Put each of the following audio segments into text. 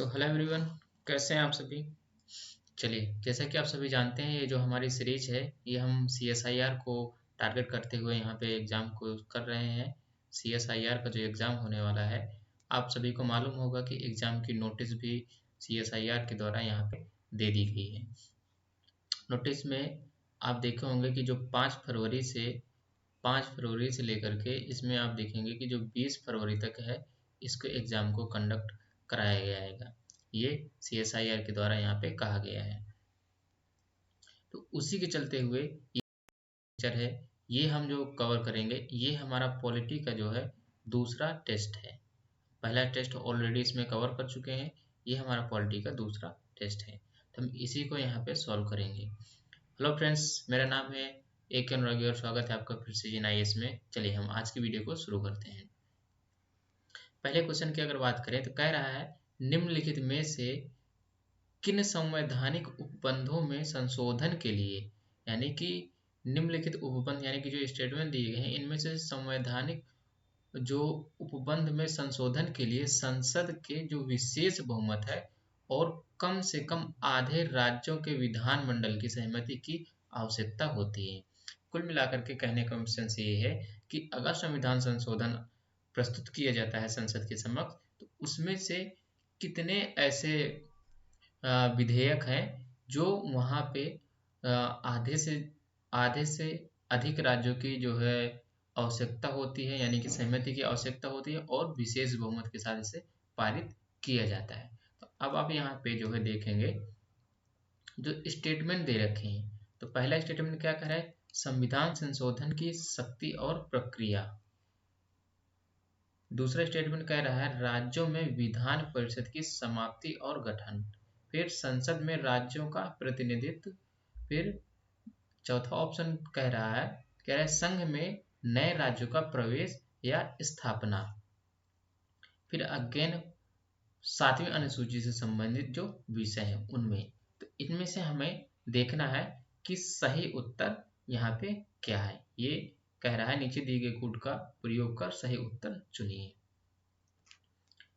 So hello everyone, कैसे हैं आप सभी। चलिए, जैसा कि आप सभी जानते हैं, ये जो हमारी सीरीज है ये हम CSIR को टारगेट करते हुए यहाँ पे एग्ज़ाम को कर रहे हैं। CSIR का जो एग्ज़ाम होने वाला है, आप सभी को मालूम होगा कि एग्ज़ाम की नोटिस भी CSIR के द्वारा यहाँ पे दे दी गई है। नोटिस में आप देखे होंगे कि जो 5 फरवरी से लेकर के इसमें आप देखेंगे कि जो 20 फरवरी तक है, इसको एग्ज़ाम को कंडक्ट कराया जाएगा। ये CSIR के द्वारा यहाँ पे कहा गया है। तो उसी के चलते हुए ये लेक्चर है, ये हम जो कवर करेंगे, ये हमारा पॉलिटी का जो है दूसरा टेस्ट है। पहला टेस्ट ऑलरेडी इसमें कवर कर चुके हैं, ये हमारा पॉलिटी का दूसरा टेस्ट है। तो हम इसी को यहाँ पे सॉल्व करेंगे। हेलो फ्रेंड्स, मेरा नाम है AK अनुरागी और स्वागत है आपका प्रिसीजन IAS में। चलिए हम आज की वीडियो को शुरू करते हैं। पहले क्वेश्चन की अगर बात करें तो कह रहा है, निम्नलिखित में से किन संवैधानिक उपबंधों में संशोधन के लिए, यानी कि निम्नलिखित उपबंध यानी कि जो स्टेटमेंट दिए गए हैं, इनमें से संवैधानिक जो उपबंध में संशोधन के लिए संसद के जो विशेष बहुमत है और कम से कम आधे राज्यों के विधानमंडल की सहमति की आवश्यकता होती है। कुल मिलाकर के कहने का सेंस ये है कि अगर संविधान संशोधन प्रस्तुत किया जाता है संसद के समक्ष, तो उसमें से कितने ऐसे विधेयक हैं जो वहाँ पे आधे से अधिक राज्यों की जो है आवश्यकता होती है, यानी कि सहमति की आवश्यकता होती है और विशेष बहुमत के साथ इसे पारित किया जाता है। तो अब आप यहाँ पे जो है देखेंगे जो स्टेटमेंट दे रखे हैं, तो पहला स्टेटमेंट क्या कह रहा है, संविधान संशोधन की शक्ति और प्रक्रिया। दूसरा स्टेटमेंट कह रहा है राज्यों में विधान परिषद की समाप्ति और गठन। फिर संसद में राज्यों का प्रतिनिधित्व। फिर चौथा ऑप्शन कह रहा है संघ में नए राज्यों का प्रवेश या स्थापना। फिर अगेन 7वीं अनुसूची से संबंधित जो विषय है उनमें, तो इनमें से हमें देखना है कि सही उत्तर यहाँ पे क्या है। ये कह रहा है नीचे दिए गए कोड का प्रयोग कर सही उत्तर चुनिए।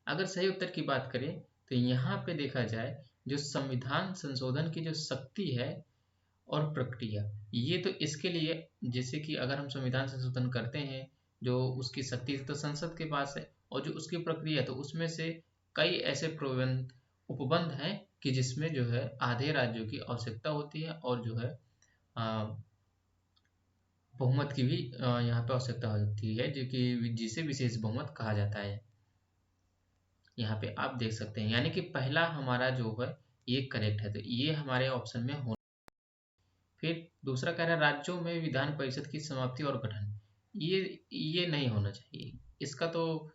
अगर सही उत्तर की बात करें तो यहाँ पे देखा जाए जो संविधान संशोधन की जो शक्ति है और प्रक्रिया, ये तो इसके लिए, जैसे कि अगर हम संविधान संशोधन करते हैं, जो उसकी शक्ति तो संसद के पास है, और जो उसकी प्रक्रिया तो उसमें से कई ऐसे उपबंध हैं कि जिसमें जो है आधे राज्यों की आवश्यकता होती है और जो है बहुमत की भी यहाँ पे आवश्यकता होती है, जो कि जिसे विशेष बहुमत कहा जाता है। यहाँ पे आप देख सकते हैं, यानी कि पहला हमारा जो है ये करेक्ट है, तो ये हमारे ऑप्शन में हो। फिर दूसरा कह रहा है राज्यों में विधान परिषद की समाप्ति और गठन। ये नहीं होना चाहिए। इसका तो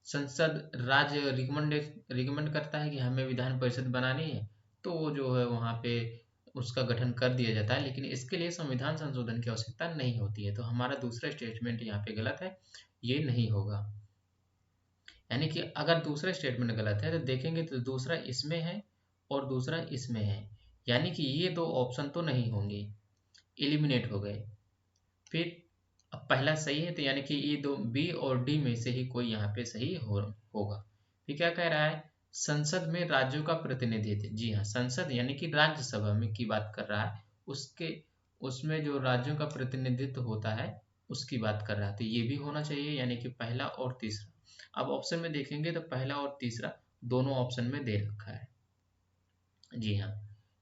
संसद राज्य रिकमेंड करता है कि हमें विधान परिषद बनानी है, तो वो जो है वहाँ पे उसका गठन कर दिया जाता है, लेकिन इसके लिए संविधान संशोधन की आवश्यकता नहीं होती है। तो हमारा दूसरा स्टेटमेंट यहाँ पे गलत है, ये नहीं होगा। यानी कि अगर दूसरा स्टेटमेंट गलत है तो देखेंगे तो दूसरा इसमें है और दूसरा इसमें है, यानी कि ये दो ऑप्शन तो नहीं होंगे, एलिमिनेट हो गए। फिर अब पहला सही है, तो यानी कि ये दो बी और डी में से ही कोई यहाँ पे सही होगा। फिर क्या कह रहा है, संसद में राज्यों का प्रतिनिधित्व। जी हाँ, संसद यानी कि राज्यसभा में की बात कर रहा है, उसमें जो राज्यों का प्रतिनिधित्व होता है उसकी बात कर रहा है, तो ये भी होना चाहिए, यानी कि पहला और तीसरा। अब ऑप्शन में देखेंगे तो पहला और तीसरा दोनों ऑप्शन में दे रखा है। जी हाँ।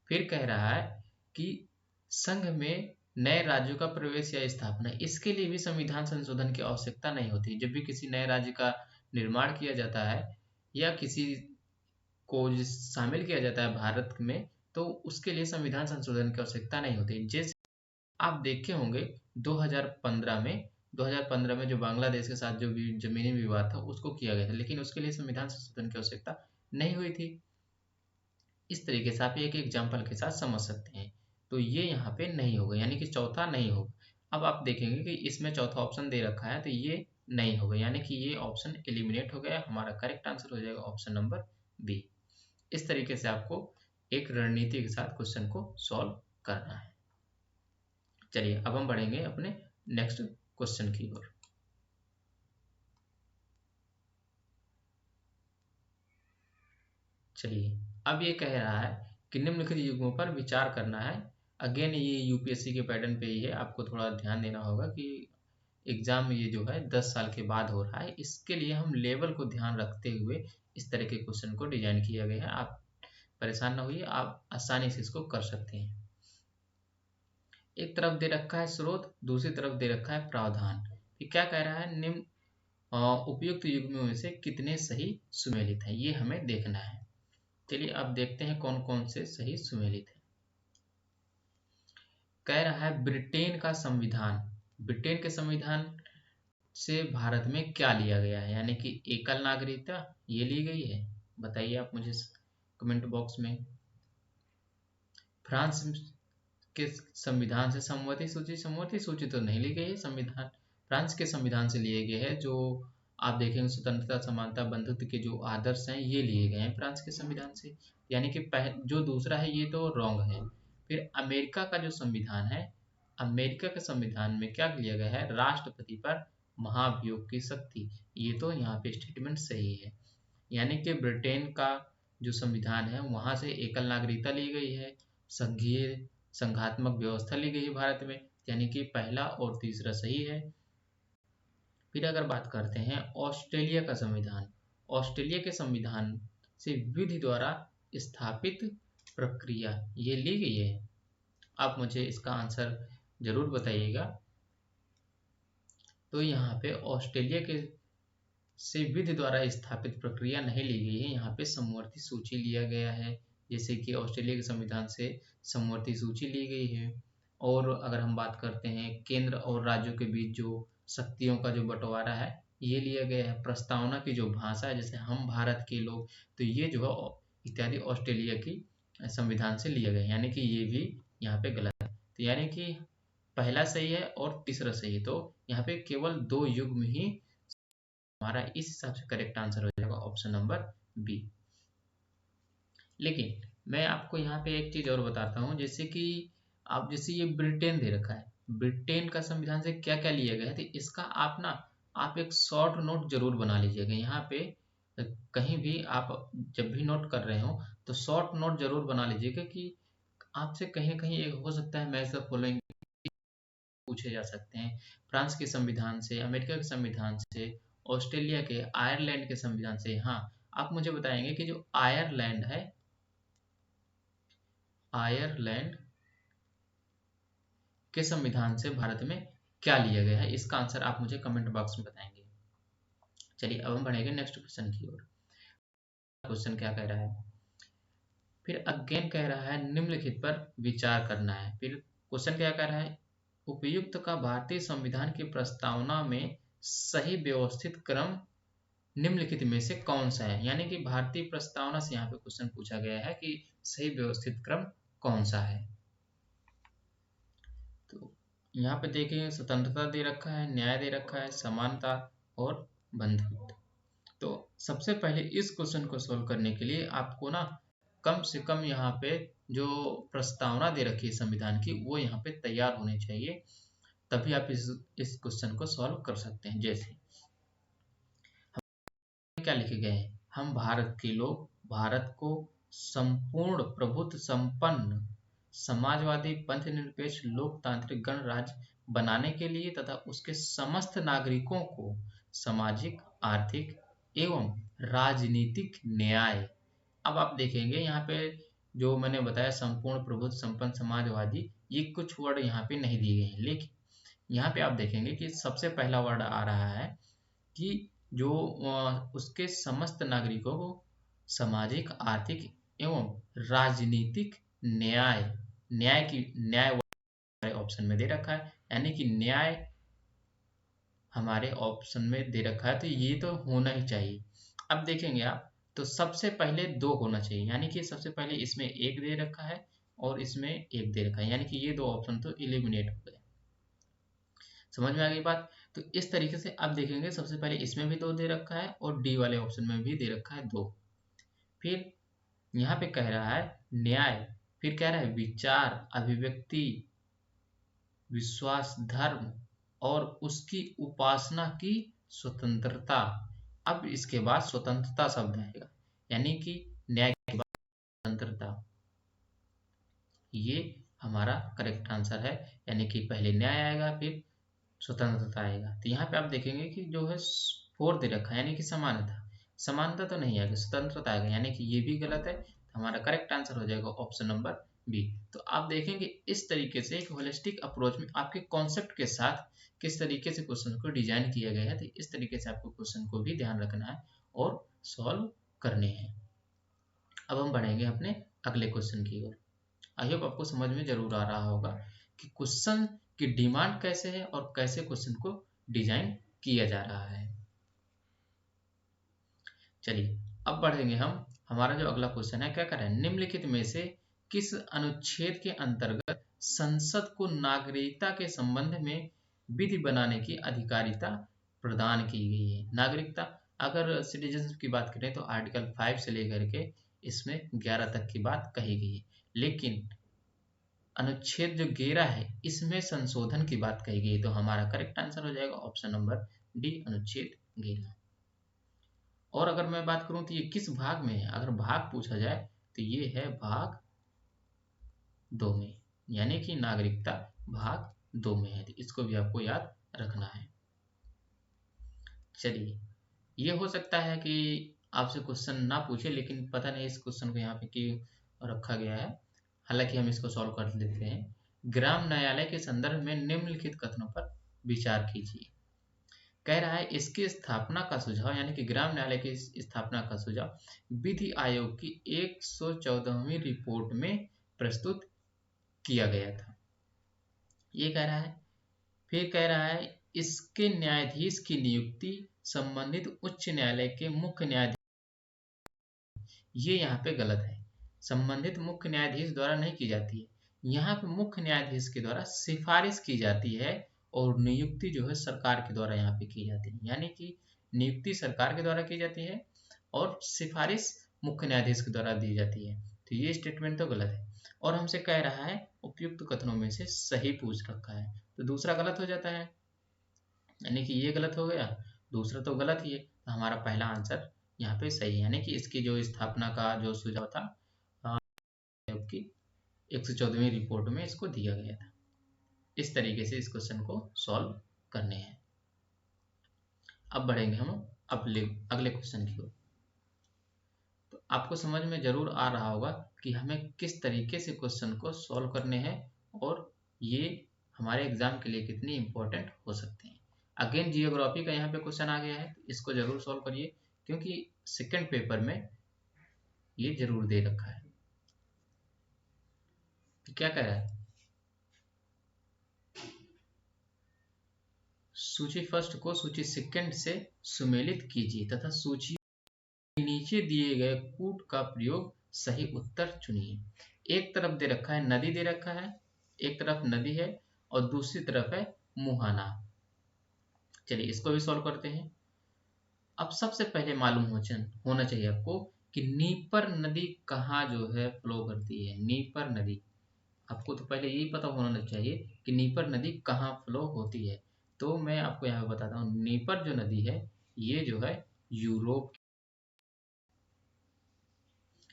फिर कह रहा है कि संघ में नए राज्यों का प्रवेश या स्थापना, इसके लिए भी संविधान संशोधन की आवश्यकता नहीं होती। जब भी किसी नए राज्य का निर्माण किया जाता है या किसी को शामिल किया जाता है भारत में, तो उसके लिए संविधान संशोधन की आवश्यकता नहीं होती। जैसे आप देखे होंगे 2015 में जो बांग्लादेश के साथ जो भी जमीनी विवाद था उसको किया गया था, लेकिन उसके लिए संविधान संशोधन की आवश्यकता नहीं हुई थी। इस तरीके से आप एक एग्जाम्पल के साथ समझ सकते हैं। तो ये यहाँ पे नहीं होगा, यानी कि चौथा नहीं होगा। अब आप देखेंगे कि इसमें चौथा ऑप्शन दे रखा है, तो ये नहीं होगा, यानी कि ये ऑप्शन एलिमिनेट हो गया। हमारा करेक्ट आंसर हो जाएगा ऑप्शन नंबर बी। इस तरीके से आपको एक रणनीति के साथ क्वेश्चन को सॉल्व करना है। चलिए अब हम बढ़ेंगे अपने नेक्स्ट क्वेश्चन की ओर। चलिए, अब ये कह रहा है कि निम्नलिखित युग्मों पर विचार करना है। अगेन ये यूपीएससी के पैटर्न पे ही है, आपको थोड़ा ध्यान देना होगा कि एग्जाम ये जो है 10 साल के बाद हो रहा है, इसके लिए हम लेवल को ध्यान रखते हुए इस तरह के क्वेश्चन को डिजाइन किया गया है। आप परेशान ना होइए, आप आसानी से इसको कर सकते हैं। एक तरफ दे रखा है स्रोत, दूसरी तरफ दे रखा है प्रावधान। फिर क्या कह रहा है, निम्न उपयुक्त युग्मों में से कितने सही सुमेलित हैं, ये हमें देखना है। चलिए अब देखते हैं कौन कौन से सही सुमेलित है। कह रहा है ब्रिटेन का संविधान, ब्रिटेन के संविधान से भारत में क्या लिया गया है, यानी कि एकल नागरिकता ये ली गई है। बताइए आप मुझे कमेंट बॉक्स में। फ्रांस के संविधान से समवर्ती सूची तो नहीं ली गई है। संविधान फ्रांस के संविधान से लिए गए हैं, जो आप देखेंगे स्वतंत्रता, समानता, बंधुत्व के जो आदर्श हैं ये लिए गए हैं फ्रांस के संविधान से, यानी कि जो दूसरा है ये तो रॉन्ग है। फिर अमेरिका का जो संविधान है, अमेरिका के संविधान में क्या लिया गया है, राष्ट्रपति पर महाभियोग की शक्ति, ये तो यहाँ पे स्टेटमेंट सही है। यानी कि ब्रिटेन का जो संविधान है वहां से एकल नागरिकता ली गई है, संघीय संघात्मक व्यवस्था ली गई है भारत में, यानी कि पहला और तीसरा सही है। फिर अगर बात करते हैं ऑस्ट्रेलिया का संविधान, ऑस्ट्रेलिया के संविधान से विधि द्वारा स्थापित प्रक्रिया ये ली गई है। आप मुझे इसका आंसर जरूर बताइएगा। तो यहाँ पे ऑस्ट्रेलिया के से विधि द्वारा स्थापित प्रक्रिया नहीं ली गई है, यहाँ पे समवर्ती सूची लिया गया है, जैसे कि ऑस्ट्रेलिया के संविधान से समवर्ती सूची ली गई है। और अगर हम बात करते हैं केंद्र और राज्यों के बीच जो शक्तियों का जो बंटवारा है ये लिया गया है। प्रस्तावना की जो भाषा है, जैसे हम भारत के लोग, तो ये जो है इत्यादि ऑस्ट्रेलिया की संविधान से लिया गया, यानी कि ये भी यहाँ पे गलत है। तो यानी कि पहला सही है और तीसरा सही है, तो यहाँ पे केवल 2 युग्म ही हमारा इस हिसाब से करेक्ट आंसर हो जाएगा, ऑप्शन नंबर बी। लेकिन मैं आपको यहाँ पे एक चीज और बताता हूँ, जैसे कि आप जैसे ये ब्रिटेन दे रखा है, ब्रिटेन का संविधान से क्या क्या लिया गया है, तो इसका आप एक शॉर्ट नोट जरूर बना लीजिएगा। यहाँ पे कहीं भी आप जब भी नोट कर रहे हो तो शॉर्ट नोट जरूर बना लीजिएगा, कि आपसे कहीं ना कहीं एक हो सकता है मैच द फॉलोइंग पूछे जा सकते हैं। फ्रांस के संविधान से, अमेरिका के संविधान से, ऑस्ट्रेलिया के, आयरलैंड के संविधान से। हाँ, आप मुझे बताएंगे कि जो आयरलैंड है, आयरलैंड के संविधान से भारत में क्या लिया गया है, इसका आंसर आप मुझे कमेंट बॉक्स में बताएंगे। चलिए अब हम बढ़ेंगे नेक्स्ट क्वेश्चन की ओर। क्वेश्चन क्या कह रहा है, फिर अगेन कह रहा है निम्नलिखित पर विचार करना है। फिर क्वेश्चन क्या कह रहा है, उपयुक्त का भारतीय संविधान की प्रस्तावना में सही व्यवस्थित क्रम निम्नलिखित में से कौन सा है, यानी कि भारतीय प्रस्तावना से यहाँ पे क्वेश्चन पूछा गया है कि सही व्यवस्थित क्रम कौन सा है। तो यहाँ पे देखिए स्वतंत्रता दे रखा है, न्याय दे रखा है, समानता और बंधुत्व। तो सबसे पहले इस क्वेश्चन को सोल्व करने के लिए आपको ना कम से कम यहाँ पे जो प्रस्तावना दे रखी है संविधान की वो यहाँ पे तैयार होनी चाहिए, तभी आप इस क्वेश्चन को सॉल्व कर सकते हैं। जैसे क्या लिखे गए हैं, हम भारत के लोग भारत को संपूर्ण प्रभुत्व संपन्न समाजवादी पंथ निरपेक्ष लोकतांत्रिक गणराज्य बनाने के लिए तथा उसके समस्त नागरिकों को सामाजिक, आर्थिक एवं राजनीतिक न्याय। अब आप देखेंगे यहाँ पे जो मैंने बताया संपूर्ण प्रभुत्व संपन्न समाजवादी, ये कुछ वर्ड यहाँ पे नहीं दिए गए हैं, लेकिन यहाँ पे आप देखेंगे कि सबसे पहला वर्ड आ रहा है कि जो उसके समस्त नागरिकों को सामाजिक, आर्थिक एवं राजनीतिक न्याय, न्याय हमारे ऑप्शन में दे रखा है, यानी कि न्याय हमारे ऑप्शन में दे रखा है, तो ये तो होना ही चाहिए। अब देखेंगे आप तो सबसे पहले 2 होना चाहिए, यानी कि सबसे पहले इसमें 1 दे रखा है और इसमें 1 दे रखा है, यानी कि ये 2 ऑप्शन तो एलिमिनेट हो गए। समझ में आ गई बात। तो इस तरीके से आप देखेंगे सबसे पहले इसमें भी 2 दे रखा है और डी वाले ऑप्शन में भी दे रखा है 2। फिर यहाँ पे कह रहा है न्याय, फिर कह रहा है विचार, अभिव्यक्ति, विश्वास, धर्म और उसकी उपासना की स्वतंत्रता। अब इसके बाद स्वतंत्रता शब्द आएगा, यानी कि न्याय के ये हमारा करेक्ट आंसर है, यानी कि पहले न्याय आएगा फिर स्वतंत्रता आएगा। तो यहाँ पे आप देखेंगे कि जो है 4 दे रखा है, यानी कि समानता। समानता तो नहीं आएगा, स्वतंत्रता आएगा, यानी कि ये भी गलत है। तो हमारा करेक्ट आंसर हो जाएगा ऑप्शन नंबर बी। तो आप देखेंगे इस तरीके से एक होलिस्टिक अप्रोच में आपके कॉन्सेप्ट के साथ किस तरीके से क्वेश्चन को डिजाइन किया गया है। तो इस तरीके से आपको क्वेश्चन को भी ध्यान रखना है और सॉल्व करने हैं। अब हम बढ़ेंगे अपने अगले क्वेश्चन की ओर। आई होप आपको समझ में जरूर आ रहा होगा कि क्वेश्चन की डिमांड कैसे है और कैसे क्वेश्चन को डिजाइन किया जा रहा है। चलिए अब बढ़ेंगे हम। हमारा जो अगला क्वेश्चन है क्या कर रहा है, निम्नलिखित में से किस अनुच्छेद के अंतर्गत संसद को नागरिकता के संबंध में विधि बनाने की अधिकारिता प्रदान की गई है। नागरिकता, अगर सिटीजनशिप की बात करें तो आर्टिकल 5 से लेकर के इसमें 11 तक की बात कही गई है, लेकिन अनुच्छेद जो 11 है इसमें संशोधन की बात कही गई। तो हमारा करेक्ट आंसर हो जाएगा ऑप्शन नंबर डी, अनुच्छेद 11। और अगर मैं बात करूं तो ये किस भाग में है, अगर भाग पूछा जाए तो ये है भाग 2 में, यानी कि नागरिकता भाग 2 में है। तो इसको भी आपको याद रखना है। चलिए, ये हो सकता है कि आपसे क्वेश्चन ना पूछे, लेकिन पता नहीं इस क्वेश्चन को यहाँ पे क्यों रखा गया है। हालांकि हम इसको सॉल्व कर लेते हैं। ग्राम न्यायालय के संदर्भ में निम्नलिखित कथनों पर विचार कीजिए। कह रहा है इसकी स्थापना का सुझाव, यानी कि ग्राम न्यायालय की स्थापना का सुझाव विधि आयोग की 114वीं रिपोर्ट में प्रस्तुत किया गया था, ये कह रहा है। फिर कह रहा है इसके न्यायाधीश की नियुक्ति संबंधित उच्च न्यायालय के मुख्य न्यायाधीश, ये यहाँ पे गलत है। संबंधित मुख्य न्यायाधीश द्वारा नहीं की जाती है, यहाँ पे मुख्य न्यायाधीश के द्वारा सिफारिश की जाती है और नियुक्ति जो है सरकार के द्वारा यहाँ पे की जाती है। यानी कि नियुक्ति सरकार के द्वारा की जाती है और सिफारिश मुख्य न्यायाधीश के द्वारा दी जाती है। तो ये स्टेटमेंट तो गलत है। और हमसे कह रहा है उपयुक्त कथनों में से सही पूछ रखा है, तो दूसरा गलत हो जाता है, यानी कि ये गलत हो गया, दूसरा तो गलत ही है। तो हमारा पहला आंसर यहाँ पे सही है, यानी कि इसकी जो स्थापना का जो सुझाव था आयोग की 114वीं रिपोर्ट में इसको दिया गया था। इस तरीके से इस क्वेश्चन को सॉल्व करने हैं। अब बढ़ेंगे हम अगले क्वेश्चन की ओर। तो आपको समझ में जरूर आ रहा होगा कि हमें किस तरीके से क्वेश्चन को सॉल्व करने हैं और ये हमारे एग्जाम के लिए कितनी इंपॉर्टेंट हो सकते हैं। अगेन जियोग्राफी का यहाँ पे क्वेश्चन आ गया है, इसको जरूर सॉल्व करिए क्योंकि सेकंड पेपर में ये जरूर दे रखा है। तो क्या कह रहा है, सूची फर्स्ट को सूची सेकंड से सुमेलित कीजिए तथा सूची नीचे दिए गए कूट का प्रयोग सही उत्तर चुनिए। एक तरफ दे रखा है नदी दे रखा है, एक तरफ नदी है और दूसरी तरफ है मुहाना। चलिए इसको भी सॉल्व करते हैं। अब सबसे पहले मालूम होना चाहिए आपको कि नीपर नदी कहाँ जो है फ्लो करती है। नीपर नदी, आपको तो पहले यही पता होना चाहिए कि नीपर नदी कहाँ फ्लो होती है। तो मैं आपको यहाँ पे बताता हूँ, नीपर जो नदी है ये जो है यूरोप,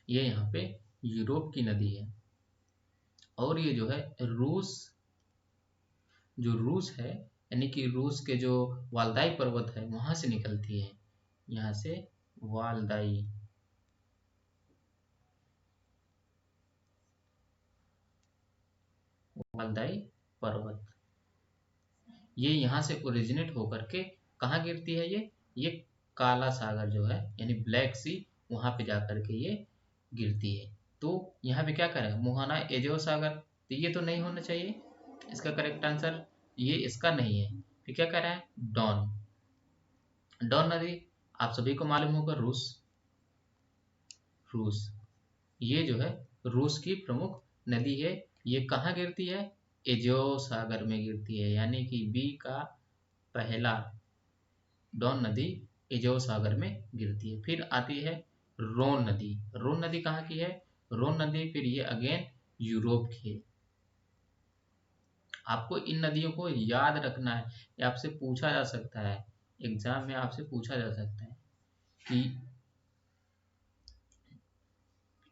ये यहाँ पे यूरोप की नदी है। और ये जो है रूस है, यानी कि रूस के जो वालदाई पर्वत है वहां से निकलती है, यहाँ से वालदाई पर्वत, ये यहाँ से ओरिजिनेट होकर के कहाँ गिरती है, ये काला सागर जो है यानी ब्लैक सी, वहां पे जाकर के ये गिरती है। तो यहाँ पे क्या करें, मुहाना एजो सागर, तो ये तो नहीं होना चाहिए, इसका करेक्ट आंसर ये इसका नहीं है। फिर क्या कह रहा है, डॉन, डॉन नदी आप सभी को मालूम होगा रूस, ये जो है रूस की प्रमुख नदी है। ये कहाँ गिरती है, एजो सागर में गिरती है, यानी कि बी का पहला, डॉन नदी एजो सागर में गिरती है। फिर आती है रोन नदी, रोन नदी कहाँ की है, रोन नदी फिर ये अगेन यूरोप की है। आपको इन नदियों को याद रखना है, ये आपसे पूछा जा सकता है, एग्जाम में आपसे पूछा जा सकता है कि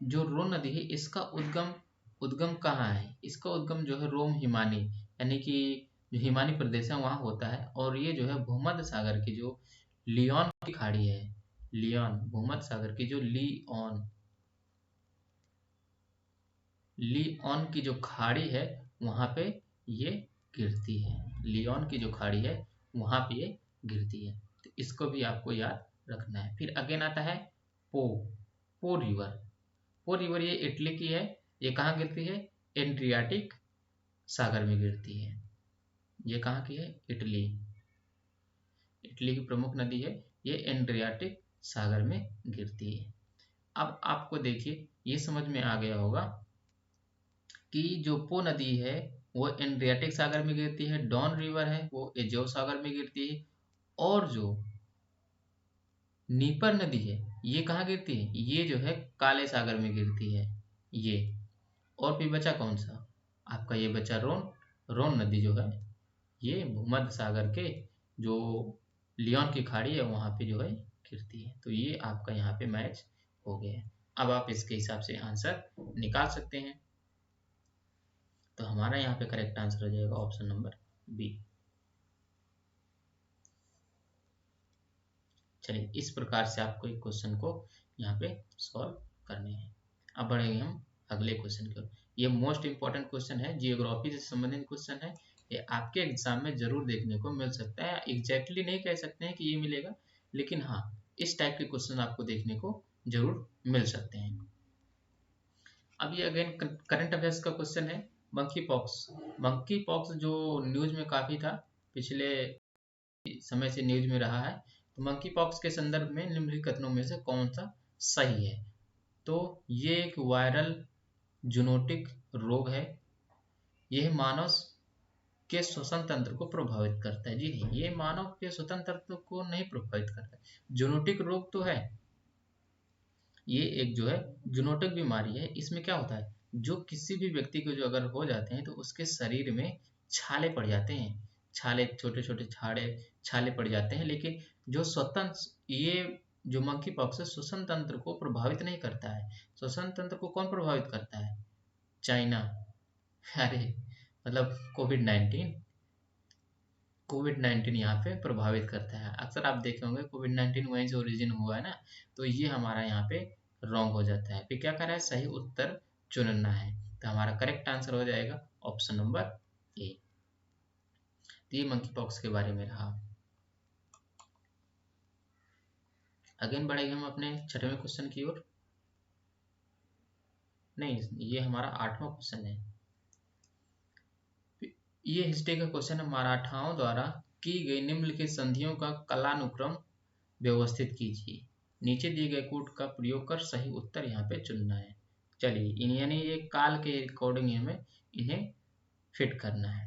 जो रोन नदी है इसका उद्गम उद्गम कहाँ है? इसका उद्गम जो है रोम हिमानी, यानी कि जो हिमानी प्रदेश है वहाँ होता है, और ये जो है भूमध्य सागर की जो लियोन की खाड़ी है, लियोन, भूमध्य सागर की जो लियोन की जो खाड़ी है वहाँ पे ये गिरती है। लियोन की जो खाड़ी है वहाँ पे ये गिरती है, तो इसको भी आपको याद रखना है। फिर अगेन आता है पो, पो रिवर। पो रिवर ये इटली की है। ये कहाँ गिरती है? एड्रियाटिक सागर में गिरती है। ये कहाँ की है? इटली, इटली की प्रमुख नदी है, ये एड्रियाटिक सागर में गिरती है। अब आपको देखिए ये समझ में आ गया होगा कि जो पो नदी है वो एड्रियाटिक सागर में गिरती है, डॉन रिवर है वो एजो सागर में गिरती है, और जो नीपर नदी है ये कहाँ गिरती है? ये जो है काले सागर में गिरती है ये। और फिर बचा कौन सा? आपका ये बचा रोन। रोन नदी जो है ये भूमध्य सागर के जो लियोन की खाड़ी है वहां पे जो है गिरती है। तो ये आपका यहाँ पे मैच हो गया है। अब आप इसके हिसाब से आंसर निकाल सकते हैं। तो हमारा यहाँ पे करेक्ट आंसर हो जाएगा ऑप्शन नंबर बी। चलिए इस प्रकार से आपको एक क्वेश्चन को यहाँ पे सॉल्व करने हैं। अब बढ़ेंगे हम अगले क्वेश्चन की ओर। ये मोस्ट इंपॉर्टेंट क्वेश्चन है, जियोग्राफी से संबंधित क्वेश्चन है। ये आपके एग्जाम में जरूर देखने को मिल सकता है। एग्जैक्टली नहीं कह सकते हैं कि ये मिलेगा, लेकिन हाँ इस टाइप के क्वेश्चन आपको देखने को जरूर मिल सकते हैं। अब ये अगेन करंट अफेयर्स का क्वेश्चन है। मंकी पॉक्स, मंकी पॉक्स जो न्यूज में काफी था, पिछले समय से न्यूज में रहा है। तो मंकी पॉक्स के संदर्भ में निम्नलिखित कथनों में से कौन सा सही है? तो ये एक वायरल जूनोटिक रोग है। यह मानव के श्वसन तंत्र को प्रभावित करता है। जी नहीं, ये मानव के श्वसन तंत्र को नहीं प्रभावित करता। जूनोटिक रोग तो है, ये एक जो है जूनोटिक बीमारी है। इसमें क्या होता है, जो किसी भी व्यक्ति को जो अगर हो जाते हैं तो उसके शरीर में छाले पड़ जाते हैं, छाले, छोटे छोटे छाले पड़ जाते हैं। लेकिन जो स्वतंत्र, ये जो मंकी पॉक्स है श्वसन तंत्र को प्रभावित नहीं करता है। श्वसन तंत्र को कौन प्रभावित करता है? चाइना। अरे मतलब कोविड 19 यहाँ पे प्रभावित करता है। अक्सर आप देखे होंगे कोविड 19 वहीं से ओरिजिन हुआ है ना, तो ये हमारा यहाँ पे रॉन्ग हो जाता है। फिर क्या करना है? सही उत्तर चुनना है। तो हमारा करेक्ट आंसर हो जाएगा ऑप्शन नंबर ए। तो ये मंकी पॉक्स के बारे में रहा। अगेन बढ़ेंगे हम अपने छठवें क्वेश्चन की ओर। नहीं, ये हमारा 8वां क्वेश्चन है। ये हिस्ट्री का क्वेश्चन है। मराठाओं द्वारा की गई निम्नलिखित संधियों का कालानुक्रम व्यवस्थित कीजिए। नीचे दिए गए कोड का प्रयोग कर सही उत्तर यहाँ पे चुनना है। चलिए यानी ये काल के अकॉर्डिंग हमें इन्हें फिट करना है।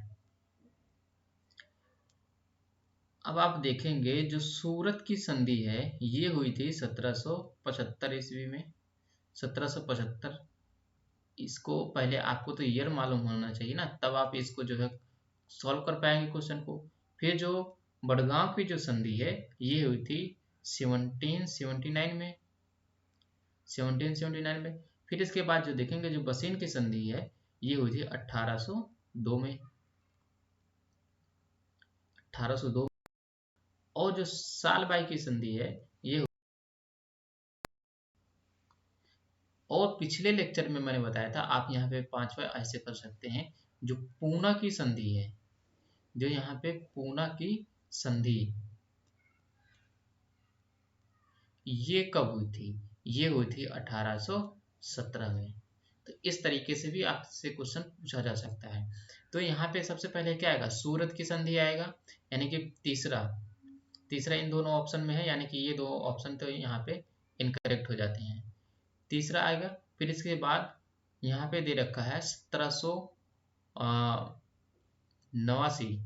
अब आप देखेंगे जो सूरत की संधि है ये हुई थी 1775 ईस्वी में। 1775, इसको पहले आपको तो ईयर मालूम होना चाहिए ना, तब आप इसको जो है सॉल्व कर पाएंगे क्वेश्चन को। फिर जो बड़गांव की जो संधि है ये हुई थी 1779 में, 1779 में। फिर इसके बाद जो देखेंगे जो बसीन की संधि है ये हुई थी 1802 में, 1802। और जो सालबाई की संधि है ये, और पिछले लेक्चर में मैंने बताया था, आप यहाँ पे 5वां ऐसे कर सकते हैं, जो पूना की संधि है, जो यहाँ पे पूना की संधि ये कब हुई थी? ये हुई थी 1817 में। तो इस तरीके से भी आपसे क्वेश्चन पूछा जा सकता है। तो यहाँ पे सबसे पहले क्या आएगा? सूरत की संधि आएगा, यानी कि तीसरा तीसरा इन दोनों ऑप्शन में है, यानी कि ये दो ऑप्शन तो यहाँ पे इनकरेक्ट हो जाते हैं। तीसरा आएगा। फिर इसके बाद यहाँ पे दे रखा है 1789,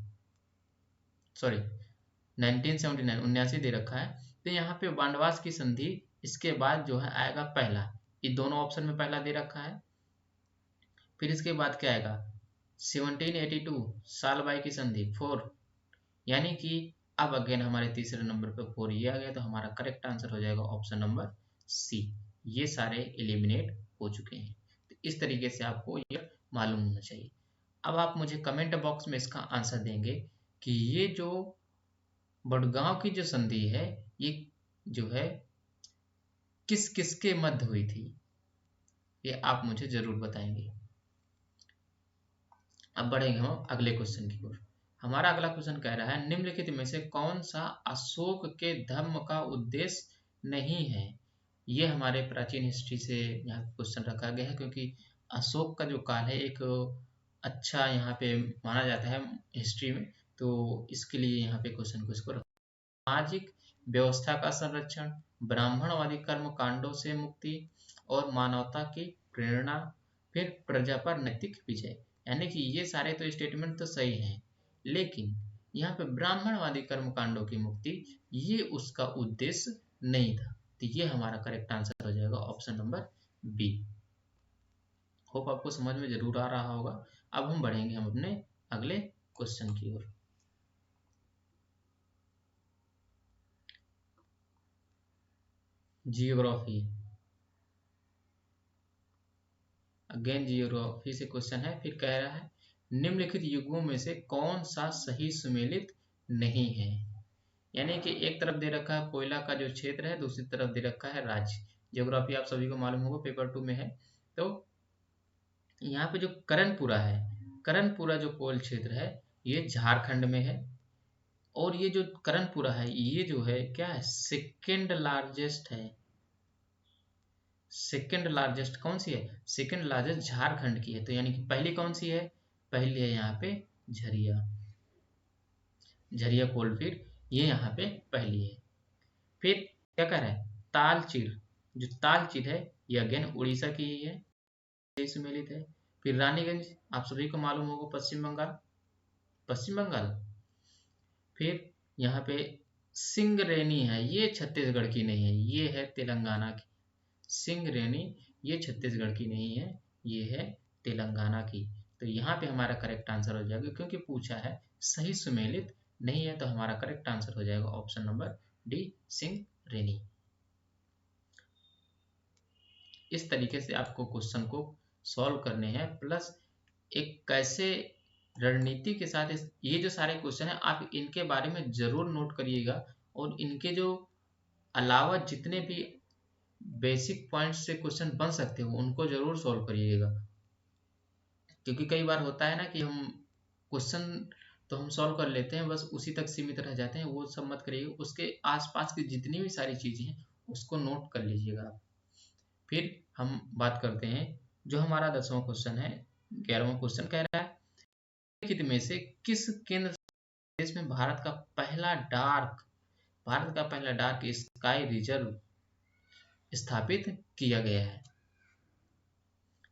सॉरी 1979, 79 दे रखा है। तो यहाँ पे बांडवास की संधि इसके बाद जो है आएगा पहला, ये दोनों ऑप्शन में पहला दे रखा है। फिर इसके बाद क्या आएगा? 1782 सालबाई की संधि 4, यानी कि अब अगेन हमारे तीसरे नंबर पे 4 ये आ गया। तो हमारा करेक्ट आंसर हो जाएगा ऑप्शन नंबर सी। ये सारे एलिमिनेट हो चुके हैं। तो इस तरीके से आपको ये मालूम होना चाहिए। अब आप मुझे कमेंट बॉक्स में इसका आंसर देंगे कि ये जो बड़गांव की जो संधि है ये जो है किस किसके मध्य हुई थी, ये आप मुझे जरूर बताएंगे। अब बढ़ेंगे हम अगले क्वेश्चन की ओर। हमारा अगला क्वेश्चन कह रहा है निम्नलिखित में से कौन सा अशोक के धर्म का उद्देश्य नहीं है। ये हमारे प्राचीन हिस्ट्री से यहाँ क्वेश्चन रखा गया है, क्योंकि अशोक का जो काल है एक अच्छा यहाँ पे माना जाता है हिस्ट्री में, तो इसके लिए यहाँ पे क्वेश्चन को इसको सामाजिक व्यवस्था का संरक्षण, ब्राह्मणवादी कर्म कांडों से मुक्ति और मानवता की प्रेरणा, फिर प्रजा पर नैतिक विजय। यानी कि ये सारे तो स्टेटमेंट तो सही हैं, लेकिन यहाँ पे ब्राह्मणवादी कर्म कांडों की मुक्ति ये उसका उद्देश्य नहीं था, तो ये हमारा करेक्ट आंसर हो जाएगा ऑप्शन नंबर बी। होप आपको समझ में जरूर आ रहा होगा। अब हम बढ़ेंगे हम अपने अगले क्वेश्चन की ओर। जियोग्राफी, अगेन जियोग्राफी से क्वेश्चन है। फिर कह रहा है निम्नलिखित युगों में से कौन सा सही सुमेलित नहीं है। यानी कि एक तरफ दे रखा है कोयला का जो क्षेत्र है, दूसरी तरफ दे रखा है राज्य। जियोग्राफी आप सभी को मालूम होगा, पेपर 2 में है। तो यहाँ पे जो करणपुरा है, करणपुरा जो कोल क्षेत्र है ये झारखंड में है, और ये जो करणपुरा है ये जो है क्या है, सेकेंड लार्जेस्ट है। सेकेंड लार्जेस्ट कौन सी है, सेकेंड लार्जेस्ट झारखंड की है। तो यानी कि पहली कौन सी है, पहली है यहाँ पे झरिया, झरिया कोलफील्ड, ये यहाँ पे पहली है। फिर क्या कह रहा है, तालचीर, जो तालचीर है ये अगेन उड़ीसा की ही है, सुमेलित है। फिर रानीगंज आप सभी को मालूम होगा, पश्चिम बंगाल, पश्चिम बंगाल। फिर यहाँ पे सिंगरेनी है, ये छत्तीसगढ़ की नहीं है, ये है तेलंगाना की। सिंगरेनी ये छत्तीसगढ़ की नहीं है, ये है तेलंगाना की। तो यहाँ पे हमारा करेक्ट आंसर हो जाएगा, क्योंकि पूछा है सही सुमेलित नहीं है, तो हमारा करेक्ट आंसर हो जाएगा ऑप्शन नंबर डी, सिंगरेनी। इस तरीके से आपको क्वेश्चन को सॉल्व करने हैं, प्लस एक कैसे रणनीति के साथ ये जो सारे क्वेश्चन है आप इनके बारे में जरूर नोट करिएगा, और इनके जो अलावा जितने भी बेसिक पॉइंट्स से क्वेश्चन बन सकते हो उनको जरूर सॉल्व करिएगा। क्योंकि कई बार होता है ना कि हम क्वेश्चन तो हम सॉल्व कर लेते हैं, बस उसी तक सीमित रह जाते हैं, वो सब मत करिएगा। उसके आसपास की जितनी भी सारी चीजें हैं उसको नोट कर लीजिएगा आप। फिर हम बात करते हैं जो हमारा 10वां क्वेश्चन है। 11वां क्वेश्चन कह रहा है निम्नलिखित में से किस केंद्र देश में भारत का पहला डार्क स्काई रिजर्व स्थापित किया गया है।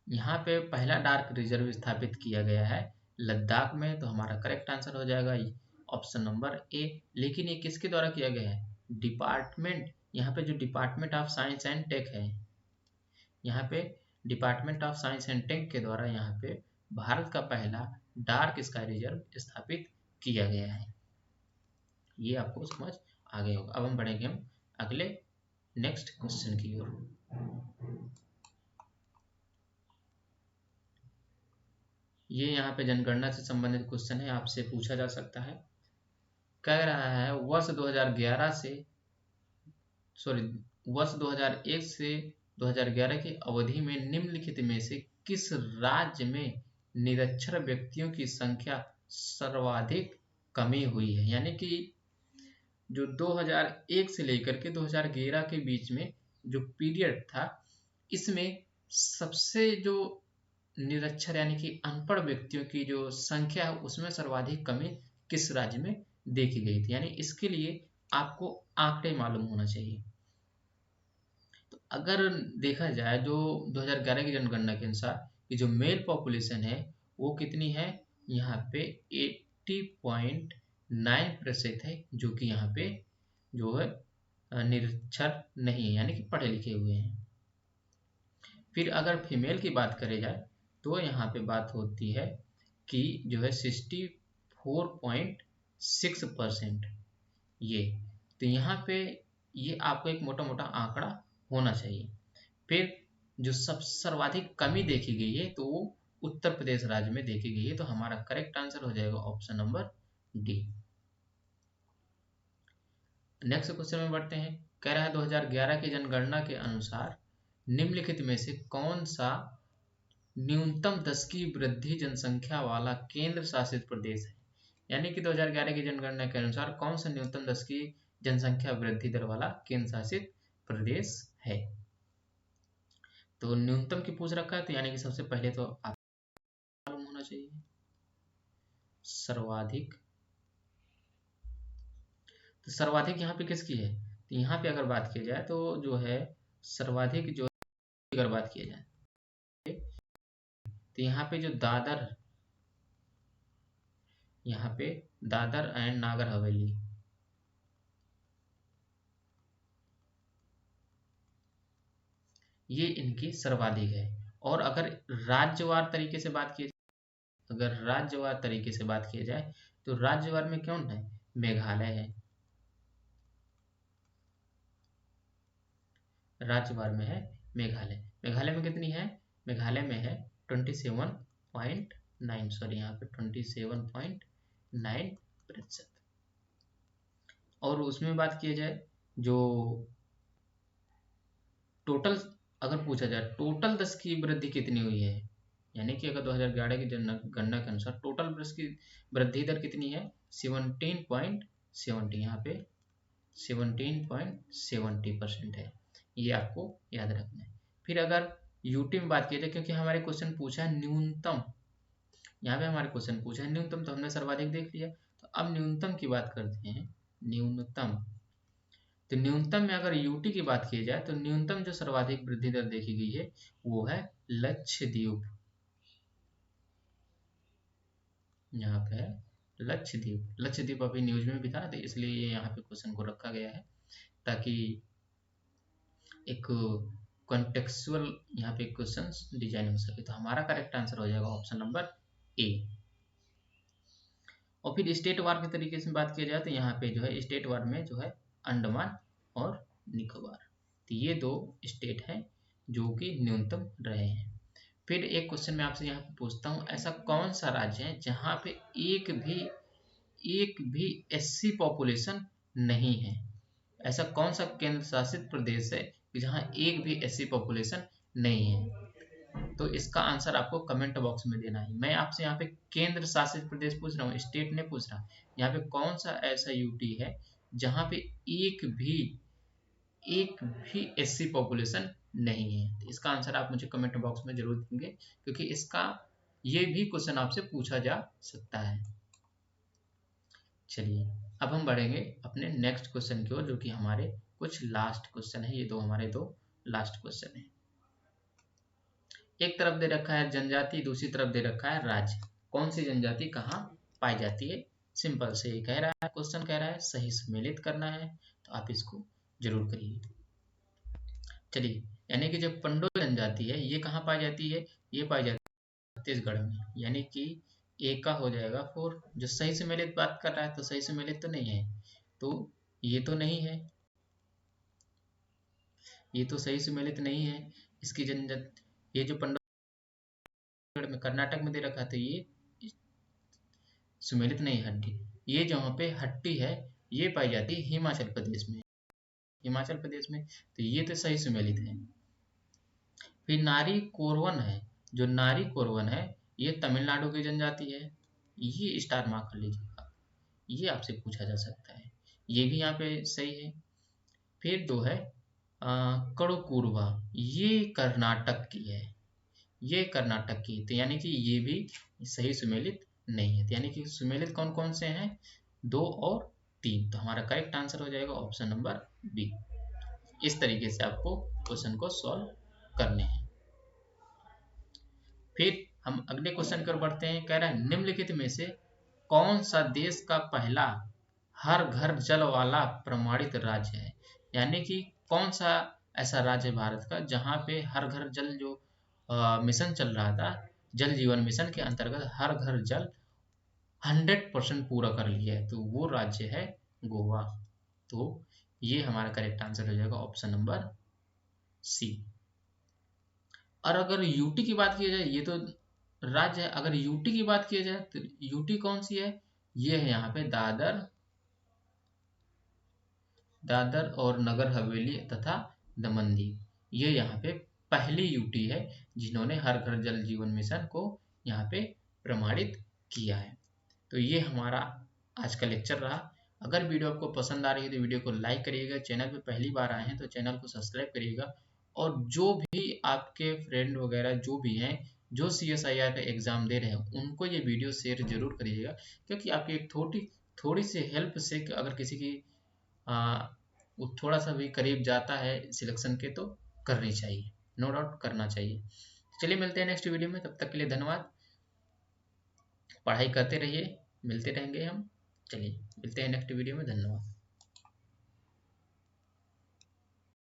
यहाँ पे पहला डार्क रिजर्व स्थापित किया गया है लद्दाख में, तो हमारा करेक्ट आंसर हो जाएगा ऑप्शन नंबर ए। लेकिन ये किसके द्वारा किया गया है, डिपार्टमेंट, यहाँ पे जो department of science and tech है, यहाँ पे department of science and tech के द्वारा यहाँ पे भारत का पहला डार्क स्काई रिजर्व स्थापित किया गया है। ये आपको समझ आ गया होगा। अब हम बढ़ेंगे हम अगले नेक्स्ट क्वेश्चन की ओर। ये यहाँ पे जनगणना से संबंधित क्वेश्चन है, आपसे पूछा जा सकता है। कह रहा है वर्ष 2001 से 2011 की अवधि में निम्नलिखित में से किस राज्य में निरक्षर व्यक्तियों की संख्या सर्वाधिक कमी हुई है। यानी कि जो 2001 से लेकर के 2011 के बीच में जो पीरियड था, इसमें सबसे जो निरक्षर यानी कि अनपढ़ व्यक्तियों की जो संख्या है उसमें सर्वाधिक कमी किस राज्य में देखी गई थी। यानी इसके लिए आपको आंकड़े मालूम होना चाहिए। तो अगर देखा जाए जो 2011 की जनगणना के अनुसार कि जो मेल पॉपुलेशन है वो कितनी है, यहाँ पे 80.9% है, जो कि यहाँ पे जो है निरक्षर नहीं है, यानी कि पढ़े लिखे हुए हैं। फिर अगर फीमेल की बात करी जाए तो यहाँ पे बात होती है कि जो है 64.6% ये, तो यहाँ पे ये आपको एक मोटा मोटा आंकड़ा होना चाहिए। फिर जो सब सर्वाधिक कमी देखी गई है तो वो उत्तर प्रदेश राज्य में देखी गई है। तो हमारा करेक्ट आंसर हो जाएगा option number D. Next question में बढ़ते हैं। कह रहा है 2011 की जनगणना के अनुसार निम्नलिखित में से कौन सा न्यूनतम 10 की वृद्धि जनसंख्या वाला केंद्र शासित प्रदेश है। यानी कि 2011 की जनगणना के अनुसार कौन सा न्यूनतम 10 की जनसंख्या वृद्धि दर वाला केंद्र शासित प्रदेश है। तो न्यूनतम की पूछ रखा है, तो यानी कि सबसे पहले तो आप मालूम होना चाहिए सर्वाधिक। तो सर्वाधिक यहाँ पे किसकी है, तो यहाँ पे अगर बात की जाए तो जो है सर्वाधिक जो अगर बात की जाए तो यहाँ पे जो दादर, यहाँ पे दादर एंड नागर हवेली, ये इनकी सर्वाधिक है। और अगर राज्यवार तरीके से बात की जाए, अगर राज्यवार तरीके से बात की जाए तो राज्यवार में कौन है, मेघालय है। राज्यवार में है मेघालय। मेघालय में कितनी है, मेघालय में है 27.9, सॉरी यहाँ पे 27.9%। और उसमें बात की जाए जो टोटल, अगर पूछा जाए टोटल 10 की वृद्धि कितनी हुई है, यानी कि अगर 2011 की जनगणना के अनुसार टोटल 10 की वृद्धि दर कितनी है 17.70, यहाँ पे 17.70% है। ये आपको याद रखना है। फिर अगर यूटी में बात की जाए, क्योंकि हमारे क्वेश्चन पूछा है न्यूनतम, यहाँ पे हमारे क्वेश्चन पूछा है न्यूनतम, तो हमने सर्वाधिक देख लिया। तो अब न्यूनतम की बात करते हैं। न्यूनतम, तो न्यूनतम में अगर यूटी की बात की जाए तो न्यूनतम जो सर्वाधिक वृद्धि दर देखी गई है वो है लक्षद्वीप। यहाँ पे है लक्षद्वीप। लक्षद्वीप अभी न्यूज में भी था, तो इसलिए ये यहाँ पे क्वेश्चन को रखा गया है ताकि एक कॉन्टेक्चुअल यहाँ पे क्वेश्चन डिजाइन हो सके। तो हमारा करेक्ट आंसर हो जाएगा ऑप्शन नंबर ए। और फिर स्टेट वार के तरीके से बात किया जाए तो यहाँ पे जो है स्टेट वार में जो है अंडमान और निकोबार, तो ये दो स्टेट हैं जो कि न्यूनतम रहे हैं। फिर एक क्वेश्चन मैं आपसे यहाँ पे पूछता हूँ, ऐसा कौन सा राज्य है जहाँ पे एक भी एससी पॉपुलेशन नहीं है। ऐसा कौन सा केंद्र शासित प्रदेश है जहाँ एक भी एससी पॉपुलेशन नहीं है। तो इसका आंसर आपको कमेंट बॉक्स में देना है। मैं आपसे यहाँ पे केंद्र शासित प्रदेश पूछ रहा हूँ, स्टेट नहीं पूछ रहा। यहाँ पे कौन सा ऐसा यूटी है जहाँ पे एक भी एससी पॉपुलेशन नहीं है। तो इसका आंसर आप मुझे कमेंट बॉक्स में जरूर देंगे, क्योंकि इसका ये भी क्वेश्चन आपसे पूछा जा सकता है। चलिए अब हम बढ़ेंगे अपने नेक्स्ट क्वेश्चन की ओर, जो कि हमारे कुछ लास्ट क्वेश्चन है। ये दो हमारे दो लास्ट क्वेश्चन है। एक तरफ दे रखा है जनजाति, दूसरी तरफ दे रखा है राज्य। कौन सी जनजाति कहाँ पाई जाती है, सिंपल से ही कह रहा है क्वेश्चन, कह रहा है सही सम्मिलित करना है, तो आप इसको जरूर करिए। चलिए, यानी कि जो पंडोल जनजाति है ये कहाँ पाई जाती है, ये पाई जाती है छत्तीसगढ़ में, यानी कि ए का हो जाएगा 4। जो सही सम्मिलित बात कर रहा है, तो सही सम्मिलित तो नहीं है, तो ये तो नहीं है, ये तो सही सम्मिलित नहीं है। इसकी जनजाति ये जो पंडोल में कर्नाटक में दे रखा है, तो ये सुमेलित नहीं हड्डी। ये जहाँ पे हट्टी है ये पाई जाती है हिमाचल प्रदेश में, हिमाचल प्रदेश में, तो ये तो सही सुमेलित है। फिर नारी कोरवन है, जो नारी कोरवन है ये तमिलनाडु की जनजाति है, ये स्टार मार्क कर लीजिएगा, ये आपसे पूछा जा सकता है, ये भी यहाँ पे सही है। फिर दो है कड़ोकुरवा, ये कर्नाटक की है, ये कर्नाटक की, तो यानी कि ये भी सही सुमेलित नहीं है। तो यानी कि सुमेलित कौन कौन से हैं, 2 और 3, तो हमारा करेक्ट आंसर हो जाएगा ऑप्शन नंबर बी। इस तरीके से आपको क्वेश्चन को सॉल्व करने हैं। फिर हम अगले क्वेश्चन की ओर बढ़ते हैं। कह रहा है निम्नलिखित में से कौन सा देश का पहला हर घर जल वाला प्रमाणित राज्य है। यानी कि कौन सा ऐसा राज्य है भारत का जहाँ पे हर घर जल जो मिशन चल रहा था, जल जीवन मिशन के अंतर्गत हर घर जल 100% पूरा कर लिया है, तो वो राज्य है गोवा। तो ये हमारा करेक्ट आंसर हो जाएगा ऑप्शन नंबर सी। और अगर यूटी की बात की जाए, ये तो राज्य है, अगर यूटी की बात की जाए तो यूटी कौन सी है? ये है यहाँ पे दादर, दादर और नगर हवेली तथा दमन दीव। ये यहाँ पे पहली यूटी है जिन्होंने हर घर जल जीवन मिशन को यहाँ पे प्रमाणित किया है। तो ये हमारा आज का लेक्चर रहा। अगर वीडियो आपको पसंद आ रही है तो वीडियो को लाइक करिएगा, चैनल पे पहली बार आए हैं तो चैनल को सब्सक्राइब करिएगा, और जो भी आपके फ्रेंड वगैरह जो भी हैं जो CSIR का एग्ज़ाम दे रहे हैं उनको ये वीडियो शेयर जरूर करिएगा, क्योंकि आपकी एक थोड़ी सी हेल्प से अगर किसी की वो थोड़ा सा भी करीब जाता है सिलेक्शन के, तो करनी चाहिए, नो डाउट करना चाहिए। चलिए मिलते हैं नेक्स्ट वीडियो में, तब तक के लिए धन्यवाद। पढ़ाई करते रहिए, मिलते रहेंगे हम। चलिए मिलते हैं नेक्स्ट वीडियो में, धन्यवाद।